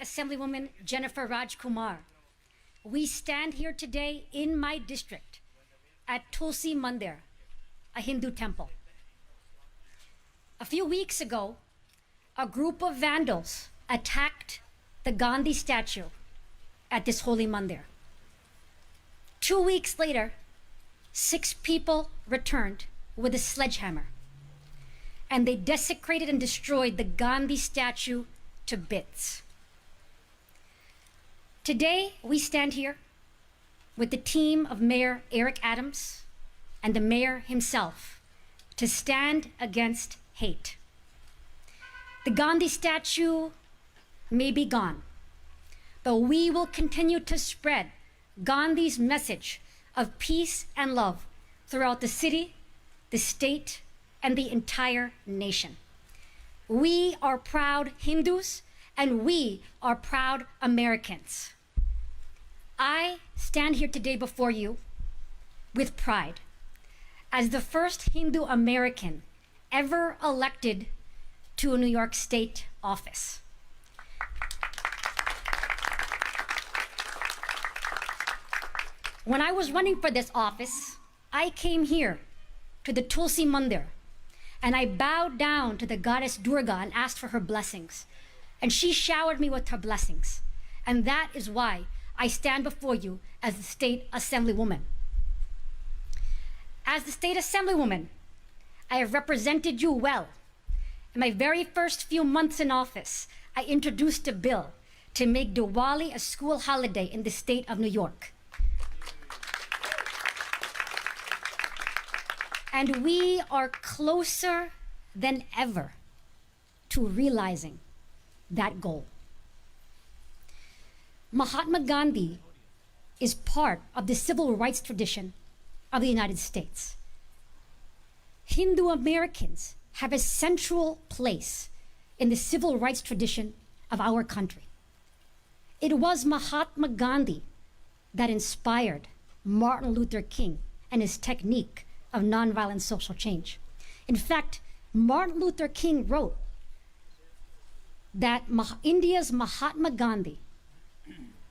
Assemblywoman Jenifer Rajkumar. We stand here today in my district at Tulsi Mandir, a Hindu temple. A few weeks ago, a group of vandals attacked the Gandhi statue at this holy mandir. 2 weeks later, 6 people returned with a sledgehammer, and they desecrated and destroyed the Gandhi statue to bits. Today, we stand here with the team of Mayor Eric Adams and the mayor himself to stand against hate. The Gandhi statue may be gone, but we will continue to spread Gandhi's message of peace and love throughout the city, the state, and the entire nation. We are proud Hindus, and we are proud Americans. I stand here today before you with pride as the first Hindu American ever elected to a New York State office. When I was running for this office, I came here to the Tulsi Mandir and I bowed down to the goddess Durga and asked for her blessings. And she showered me with her blessings. And that is why I stand before you as the State Assemblywoman. As the State Assemblywoman, I have represented you well. In my very first few months in office, I introduced a bill to make Diwali a school holiday in the state of New York. And we are closer than ever to realizing that goal. Mahatma Gandhi is part of the civil rights tradition of the United States. Hindu Americans have a central place in the civil rights tradition of our country. It was Mahatma Gandhi that inspired Martin Luther King and his technique of nonviolent social change. In fact, Martin Luther King wrote that India's Mahatma Gandhi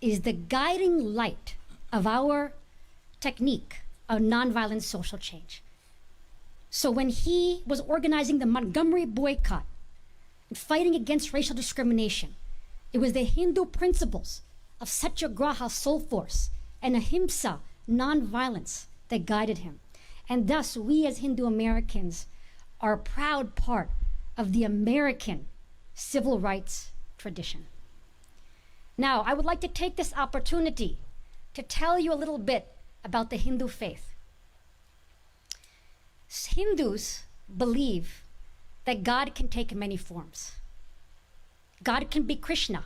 is the guiding light of our technique of nonviolent social change. So when he was organizing the Montgomery boycott and fighting against racial discrimination, it was the Hindu principles of Satyagraha, soul force, and Ahimsa, nonviolence, that guided him. And thus, we as Hindu Americans are a proud part of the American civil rights tradition. Now, I would like to take this opportunity to tell you a little bit about the Hindu faith. Hindus believe that God can take many forms. God can be Krishna.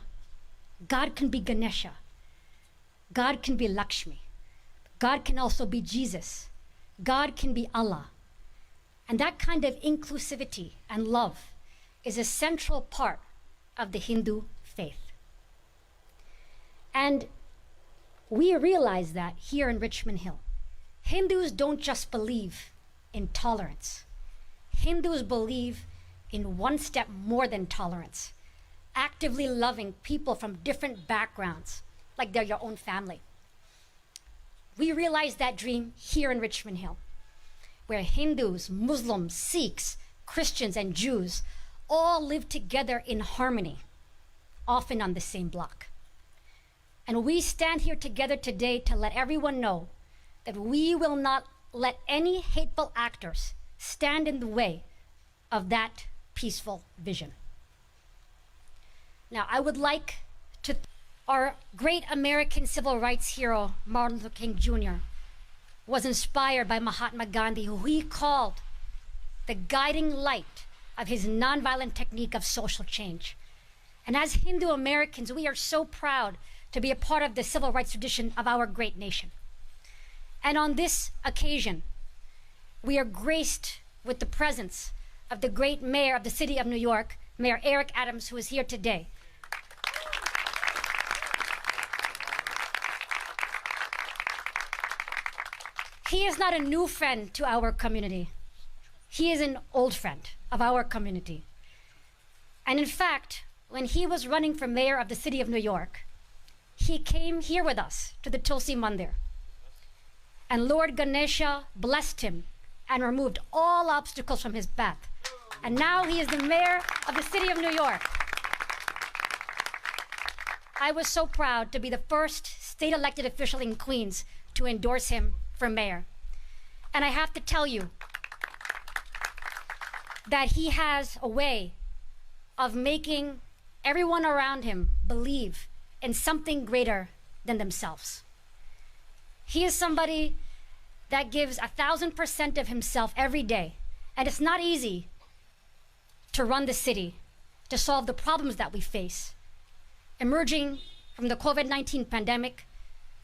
God can be Ganesha. God can be Lakshmi. God can also be Jesus. God can be Allah. And that kind of inclusivity and love is a central part of the Hindu faith. And we realize that here in Richmond Hill. Hindus don't just believe in tolerance. Hindus believe in one step more than tolerance, actively loving people from different backgrounds, like they're your own family. We realize that dream here in Richmond Hill, where Hindus, Muslims, Sikhs, Christians, and Jews all live together in harmony, often on the same block. And we stand here together today to let everyone know that we will not let any hateful actors stand in the way of that peaceful vision. Now, I would like to our great American civil rights hero, Martin Luther King Jr., was inspired by Mahatma Gandhi, who he called the guiding light of his nonviolent technique of social change. And as Hindu Americans, we are so proud to be a part of the civil rights tradition of our great nation. And on this occasion, we are graced with the presence of the great mayor of the city of New York, Mayor Eric Adams, who is here today. He is not a new friend to our community. He is an old friend of our community. And in fact, when he was running for mayor of the city of New York, he came here with us to the Tulsi Mandir. And Lord Ganesha blessed him and removed all obstacles from his path. And now he is the mayor of the city of New York. I was so proud to be the first state elected official in Queens to endorse him for mayor. And I have to tell you that he has a way of making everyone around him believe in something greater than themselves. He is somebody that gives 1,000% of himself every day. And it's not easy to run the city, to solve the problems that we face. Emerging from the COVID-19 pandemic,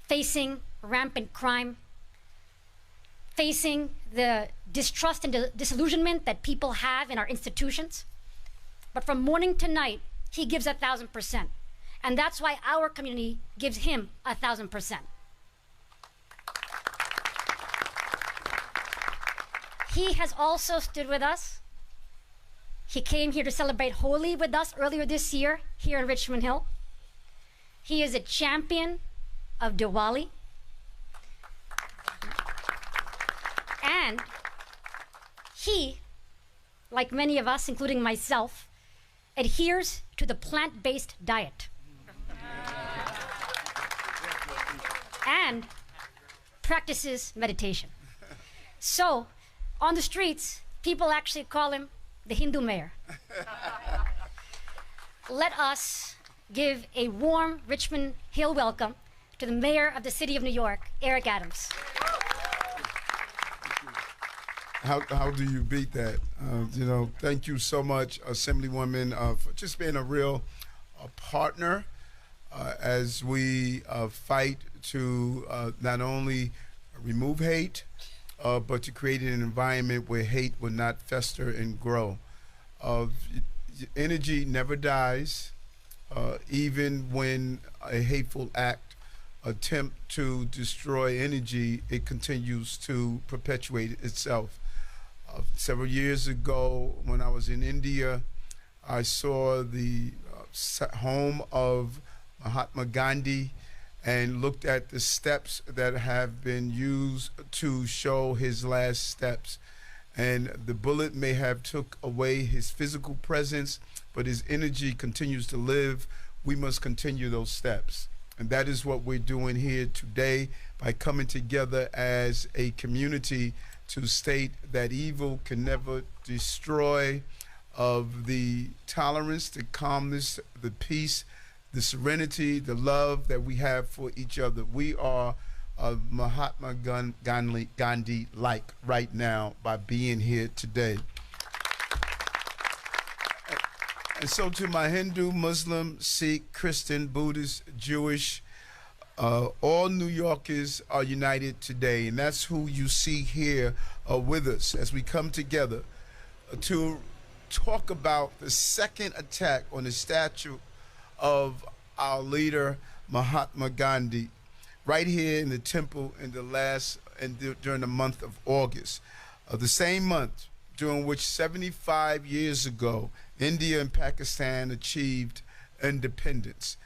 facing rampant crime, facing the distrust and disillusionment that people have in our institutions. But from morning to night, he gives 1,000%. And that's why our community gives him 1,000%. He has also stood with us. He came here to celebrate Holi with us earlier this year here in Richmond Hill. He is a champion of Diwali. And he, like many of us, including myself, adheres to the plant-based diet. And practices meditation. So, on the streets, people actually call him the Hindu mayor. Let us give a warm Richmond Hill welcome to the mayor of the city of New York, Eric Adams. How do you beat that? Thank you so much, Assemblywoman, for just being a real partner as we fight to not only remove hate, but to create an environment where hate will not fester and grow. Energy never dies, even when a hateful act attempt to destroy energy, it continues to perpetuate itself. Several years ago, when I was in India, I saw the home of Mahatma Gandhi and looked at the steps that have been used to show his last steps. And the bullet may have took away his physical presence, but his energy continues to live. We must continue those steps. And that is what we're doing here today by coming together as a community to state that evil can never destroy of the tolerance, the calmness, the peace, the serenity, the love that we have for each other. We are Mahatma Gandhi-like right now by being here today. And so to my Hindu, Muslim, Sikh, Christian, Buddhist, Jewish, all New Yorkers are united today, and that's who you see here with us as we come together to talk about the second attack on the statue of our leader, Mahatma Gandhi, right here in the temple in during the month of August. The same month during which 75 years ago, India and Pakistan achieved independence.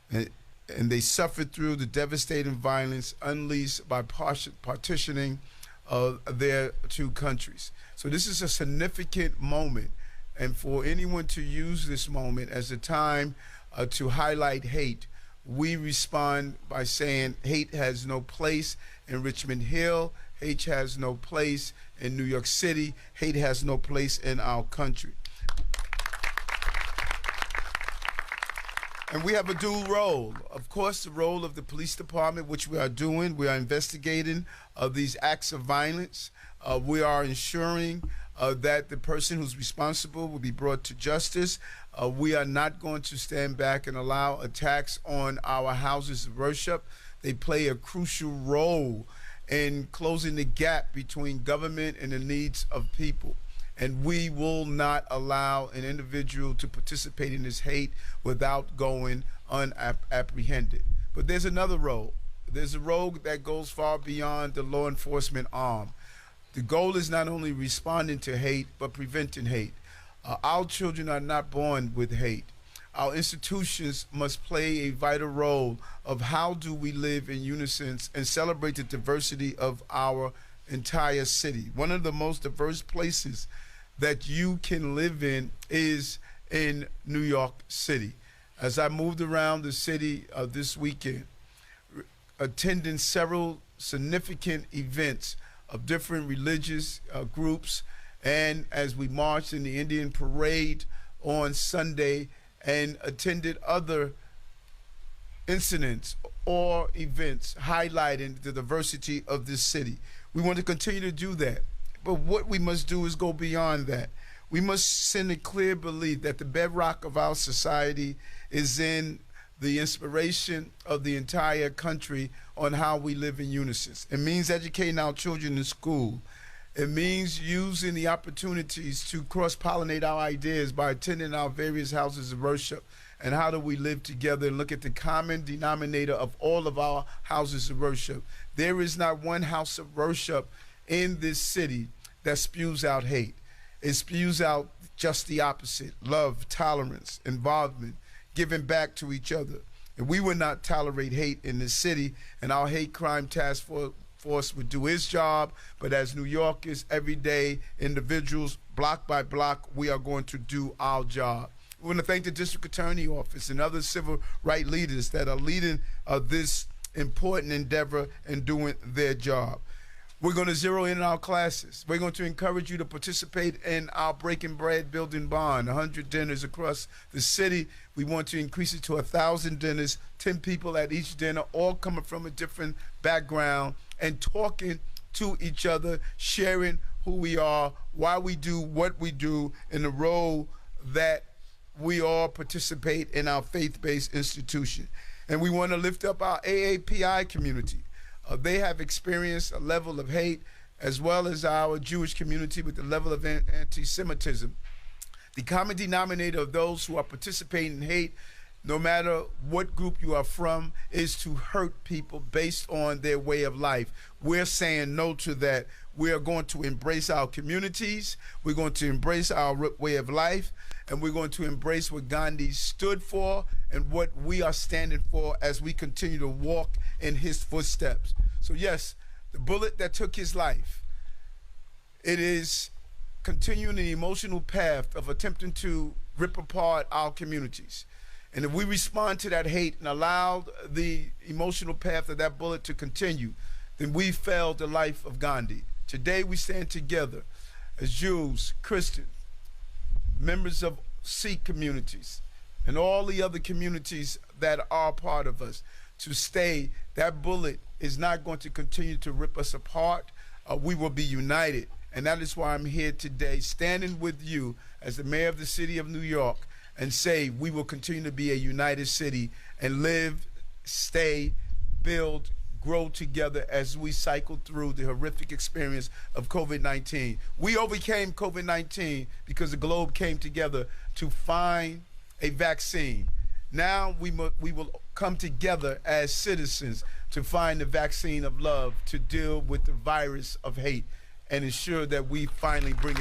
And they suffered through the devastating violence unleashed by partitioning of their two countries. So this is a significant moment, and for anyone to use this moment as a time to highlight hate, we respond by saying hate has no place in Richmond Hill, hate has no place in New York City, hate has no place in our country. And we have a dual role. Of course, the role of the police department, which we are doing. We are investigating these acts of violence. We are ensuring that the person who's responsible will be brought to justice. We are not going to stand back and allow attacks on our houses of worship. They play a crucial role in closing the gap between government and the needs of people. And we will not allow an individual to participate in this hate without going unapprehended. But there's another role. There's a role that goes far beyond the law enforcement arm. The goal is not only responding to hate, but preventing hate. Our children are not born with hate. our institutions must play a vital role of how do we live in unison and celebrate the diversity of our entire city. One of the most diverse places that you can live in is in New York City. As I moved around the city this weekend, attending several significant events of different religious groups, and as we marched in the Indian Parade on Sunday and attended other incidents or events highlighting the diversity of this city. We want to continue to do that. But what we must do is go beyond that. We must send a clear belief that the bedrock of our society is in the inspiration of the entire country on how we live in unison. It means educating our children in school. It means using the opportunities to cross-pollinate our ideas by attending our various houses of worship. And how do we live together and look at the common denominator of all of our houses of worship. There is not one house of worship in this city that spews out hate. It spews out just the opposite: love, tolerance, involvement, giving back to each other. And we would not tolerate hate in this city, and our hate crime task force would do its job. But as New Yorkers, everyday individuals, block by block, we are going to do our job. We want to thank the District Attorney Office and other civil rights leaders that are leading this important endeavor and doing their job. We're going to zero in on our classes. We're going to encourage you to participate in our Breaking Bread Building Bond, 100 dinners across the city. We want to increase it to 1,000 dinners, 10 people at each dinner, all coming from a different background and talking to each other, sharing who we are, why we do what we do, and the role that we all participate in our faith-based institution. And we want to lift up our AAPI community. They have experienced a level of hate, as well as our Jewish community with the level of anti-Semitism. The common denominator of those who are participating in hate, no matter what group you are from, is to hurt people based on their way of life. We're saying no to that. We are going to embrace our communities. We're going to embrace our way of life. And we're going to embrace what Gandhi stood for and what we are standing for as we continue to walk in his footsteps. So yes, the bullet that took his life, it is continuing the emotional path of attempting to rip apart our communities. And if we respond to that hate and allow the emotional path of that bullet to continue, then we failed the life of Gandhi. Today we stand together as Jews, Christians, members of Sikh communities, and all the other communities that are part of us, to stay. That bullet is not going to continue to rip us apart. We will be united. And that is why I'm here today, standing with you as the mayor of the city of New York, and say we will continue to be a united city and live, stay, build, grow together as we cycle through the horrific experience of COVID-19. We overcame COVID-19 because the globe came together to find a vaccine. Now we will come together as citizens to find the vaccine of love to deal with the virus of hate and ensure that we finally bring it